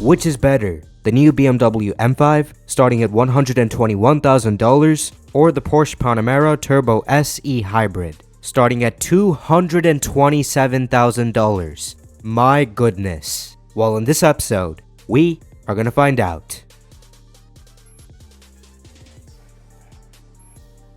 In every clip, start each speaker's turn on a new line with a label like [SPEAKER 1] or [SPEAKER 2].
[SPEAKER 1] Which is better, the new BMW M5 starting at $121,000 or the Porsche Panamera Turbo SE Hybrid starting at $227,000? My goodness. Well, in this episode, we are gonna find out.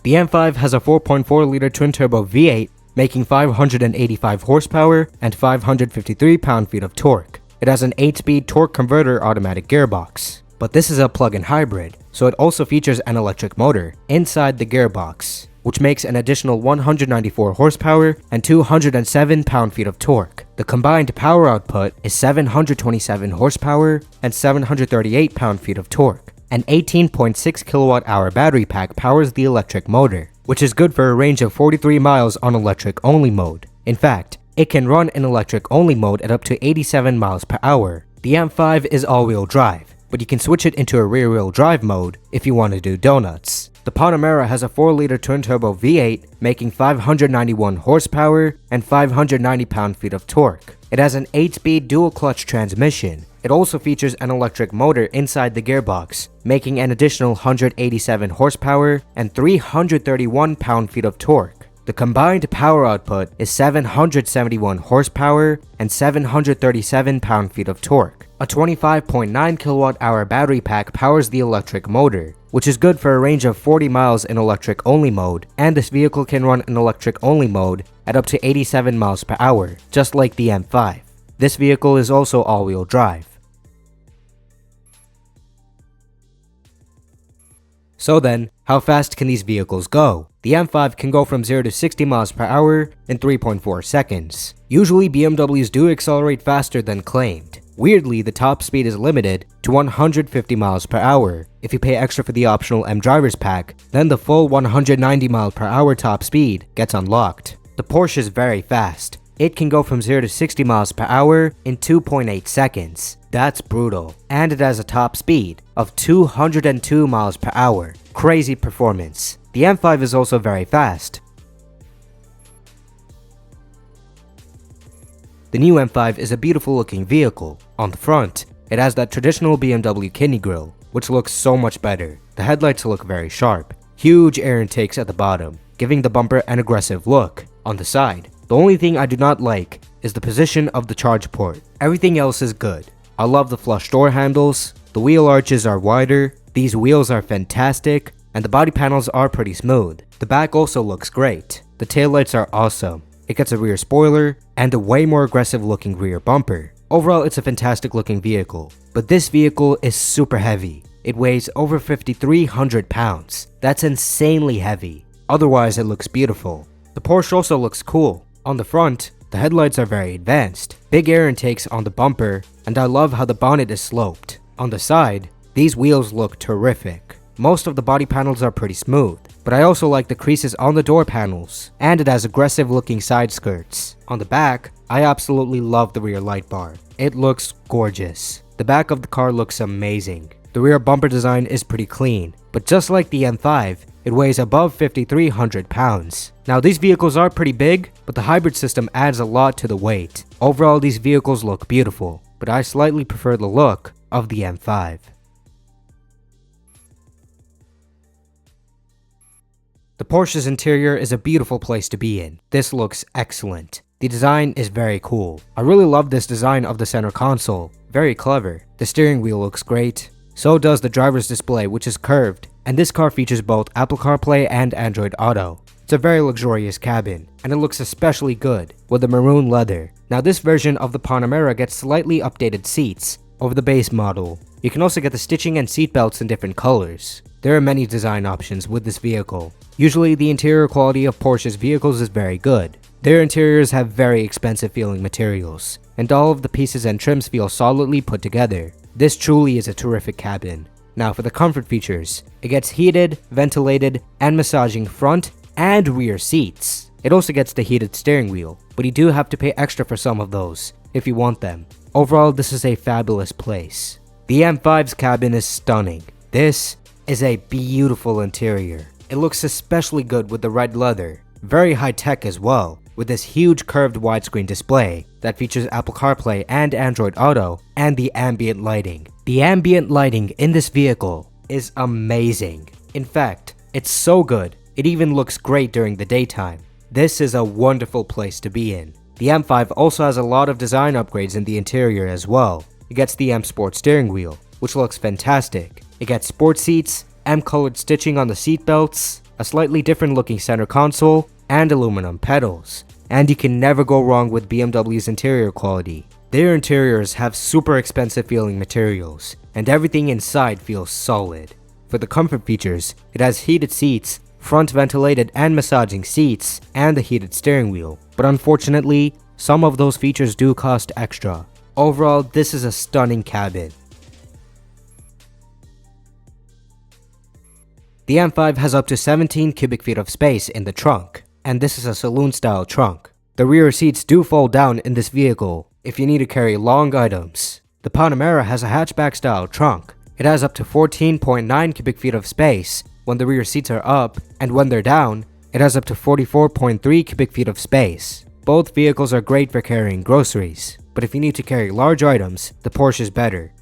[SPEAKER 1] The M5 has a 4.4-liter twin-turbo V8 making 585 horsepower and 553 pound-feet of torque. It has an 8-speed torque converter automatic gearbox. But this is a plug-in hybrid, so it also features an electric motor inside the gearbox, which makes an additional 194 horsepower and 207 pound-feet of torque. The combined power output is 727 horsepower and 738 pound-feet of torque. An 18.6 kilowatt-hour battery pack powers the electric motor, which is good for a range of 43 miles on electric-only mode. In fact, it can run in electric-only mode at up to 87 miles per hour. The M5 is all-wheel drive, but you can switch it into a rear-wheel drive mode if you want to do donuts. The Panamera has a 4-liter twin-turbo V8 making 591 horsepower and 590 pound-feet of torque. It has an 8-speed dual-clutch transmission. It also features an electric motor inside the gearbox, making an additional 187 horsepower and 331 pound-feet of torque. The combined power output is 771 horsepower and 737 pound-feet of torque. A 25.9 kilowatt-hour battery pack powers the electric motor, which is good for a range of 40 miles in electric-only mode, and this vehicle can run in electric-only mode at up to 87 miles per hour, just like the M5. This vehicle is also all-wheel drive. So then, how fast can these vehicles go? The M5 can go from 0 to 60 miles per hour in 3.4 seconds. Usually BMWs do accelerate faster than claimed. Weirdly, the top speed is limited to 150 miles per hour. If you pay extra for the optional M Drivers pack, then the full 190 mile per hour top speed gets unlocked. The Porsche is very fast. It can go from 0 to 60 miles per hour in 2.8 seconds. That's brutal. And it has a top speed of 202 miles per hour. Crazy performance. The M5 is also very fast. The new M5 is a beautiful looking vehicle. On the front, it has that traditional BMW kidney grille, which looks so much better. The headlights look very sharp. Huge air intakes at the bottom, giving the bumper an aggressive look. On the side, the only thing I do not like is the position of the charge port. Everything else is good. I love the flush door handles, the wheel arches are wider, these wheels are fantastic, and the body panels are pretty smooth. The back also looks great. The taillights are awesome. It gets a rear spoiler and a way more aggressive looking rear bumper. Overall, it's a fantastic looking vehicle. But this vehicle is super heavy. It weighs over 5,300 pounds. That's insanely heavy. Otherwise, it looks beautiful. The Porsche also looks cool. On the front, the headlights are very advanced. Big air intakes on the bumper, and I love how the bonnet is sloped. On the side, these wheels look terrific. Most of the body panels are pretty smooth, but I also like the creases on the door panels, and it has aggressive looking side skirts. On the back, I absolutely love the rear light bar. It looks gorgeous. The back of the car looks amazing. The rear bumper design is pretty clean, but just like the M5, it weighs above 5,300 pounds. Now these vehicles are pretty big, but the hybrid system adds a lot to the weight. Overall, these vehicles look beautiful, but I slightly prefer the look of the M5. The Porsche's interior is a beautiful place to be in. This looks excellent. The design is very cool. I really love this design of the center console. Very clever. The steering wheel looks great. So does the driver's display, which is curved. And this car features both Apple CarPlay and Android Auto. It's a very luxurious cabin, and it looks especially good with the maroon leather. Now this version of the Panamera gets slightly updated seats over the base model. You can also get the stitching and seat belts in different colors. There are many design options with this vehicle. Usually the interior quality of Porsche's vehicles is very good. Their interiors have very expensive feeling materials, and all of the pieces and trims feel solidly put together. This truly is a terrific cabin. Now for the comfort features, it gets heated, ventilated, and massaging front and rear seats. It also gets the heated steering wheel, but you do have to pay extra for some of those if you want them. Overall, this is a fabulous place. The M5's cabin is stunning. This is a beautiful interior. It looks especially good with the red leather. Very high tech as well. with this huge curved widescreen display that features Apple CarPlay and Android Auto and the ambient lighting. The ambient lighting in this vehicle is amazing. In fact, it's so good, it even looks great during the daytime. This is a wonderful place to be in. The M5 also has a lot of design upgrades in the interior as well. It gets the M Sport steering wheel, which looks fantastic. It gets sport seats, M-colored stitching on the seat belts, a slightly different looking center console, and aluminum pedals. And you can never go wrong with BMW's interior quality. Their interiors have super expensive feeling materials, and everything inside feels solid. For the comfort features, it has heated seats, front ventilated and massaging seats, and a heated steering wheel. But unfortunately, some of those features do cost extra. Overall, this is a stunning cabin. The M5 has up to 17 cubic feet of space in the trunk, and this is a saloon-style trunk. The rear seats do fold down in this vehicle if you need to carry long items. The Panamera has a hatchback-style trunk. It has up to 14.9 cubic feet of space when the rear seats are up, and when they're down, it has up to 44.3 cubic feet of space. Both vehicles are great for carrying groceries, but if you need to carry large items, the Porsche is better.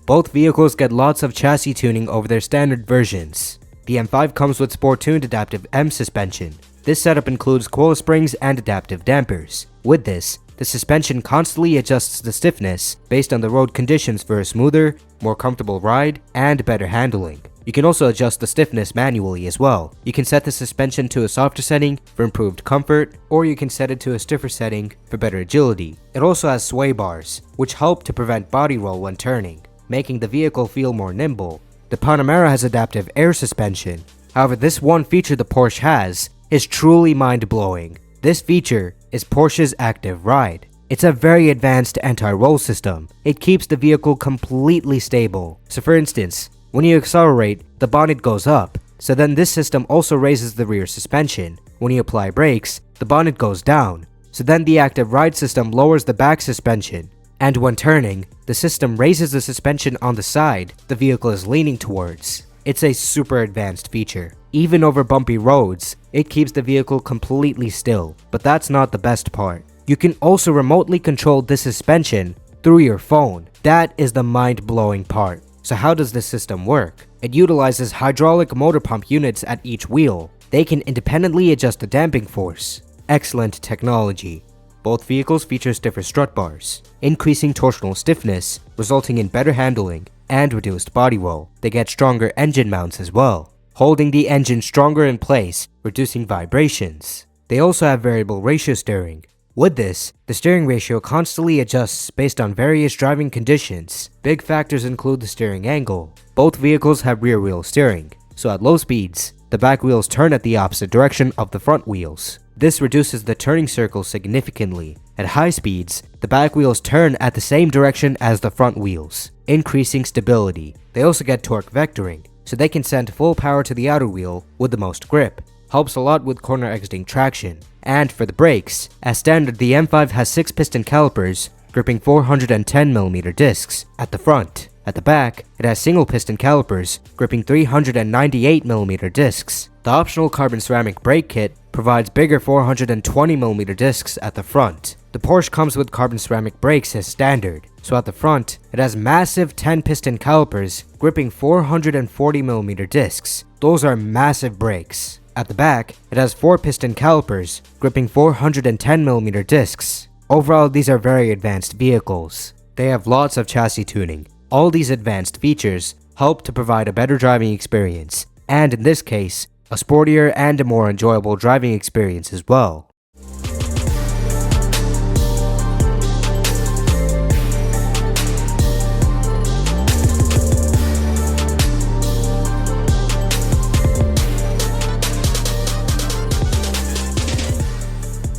[SPEAKER 1] Both vehicles get lots of chassis tuning over their standard versions. The M5 comes with sport-tuned adaptive M suspension. This setup includes coil springs and adaptive dampers. With this, the suspension constantly adjusts the stiffness based on the road conditions for a smoother, more comfortable ride, and better handling. You can also adjust the stiffness manually as well. You can set the suspension to a softer setting for improved comfort, or you can set it to a stiffer setting for better agility. It also has sway bars, which help to prevent body roll when turning, making the vehicle feel more nimble. The Panamera has adaptive air suspension. However, this one feature the Porsche has is truly mind-blowing. This feature is Porsche's Active Ride. It's a very advanced anti-roll system. It keeps the vehicle completely stable. So for instance, when you accelerate, the bonnet goes up. So then this system also raises the rear suspension. When you apply brakes, the bonnet goes down. So then the Active Ride system lowers the back suspension. And when turning, the system raises the suspension on the side the vehicle is leaning towards. It's a super advanced feature. Even over bumpy roads, it keeps the vehicle completely still. But that's not the best part. You can also remotely control the suspension through your phone. That is the mind-blowing part. So how does this system work? It utilizes hydraulic motor pump units at each wheel. They can independently adjust the damping force. Excellent technology. Both vehicles feature stiffer strut bars, increasing torsional stiffness, resulting in better handling and reduced body roll. They get stronger engine mounts as well, holding the engine stronger in place, reducing vibrations. They also have variable ratio steering. With this, the steering ratio constantly adjusts based on various driving conditions. Big factors include the steering angle. Both vehicles have rear wheel steering, so at low speeds, the back wheels turn at the opposite direction of the front wheels. This reduces the turning circle significantly. At high speeds, the back wheels turn at the same direction as the front wheels, increasing stability. They also get torque vectoring, so they can send full power to the outer wheel with the most grip. Helps a lot with corner exiting traction. And for the brakes, as standard, the M5 has 6-piston calipers, gripping 410mm discs at the front. At the back, it has single-piston calipers, gripping 398mm discs. The optional carbon ceramic brake kit provides bigger 420mm discs at the front. The Porsche comes with carbon ceramic brakes as standard, so at the front, it has massive 10-piston calipers, gripping 440mm discs. Those are massive brakes. At the back, it has 4-piston calipers, gripping 410mm discs. Overall, these are very advanced vehicles. They have lots of chassis tuning. All these advanced features help to provide a better driving experience, and in this case, a sportier and a more enjoyable driving experience as well.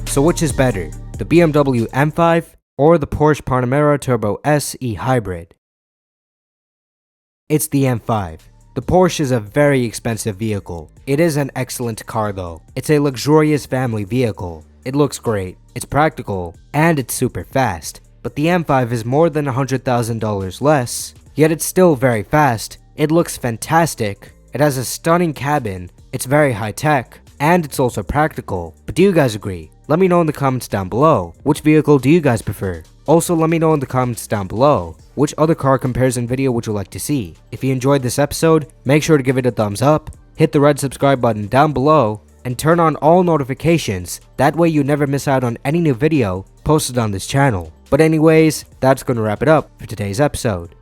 [SPEAKER 1] So which is better, the BMW M5 or the Porsche Panamera Turbo S e-Hybrid? It's the M5. The Porsche is a very expensive vehicle. It is an excellent car though. It's a luxurious family vehicle. It looks great, it's practical, and it's super fast. But the M5 is more than $100,000 less, yet it's still very fast. It looks fantastic. It It has a stunning cabin, it's very high tech, and it's also practical. But do you guys agree? Let me know in the comments down below. Which vehicle do you guys prefer? Also, let me know in the comments down below. Which other car comparison video would you like to see? If you enjoyed this episode, make sure to give it a thumbs up, hit the red subscribe button down below, and turn on all notifications. That way you never miss out on any new video posted on this channel. But anyways, that's gonna wrap it up for today's episode.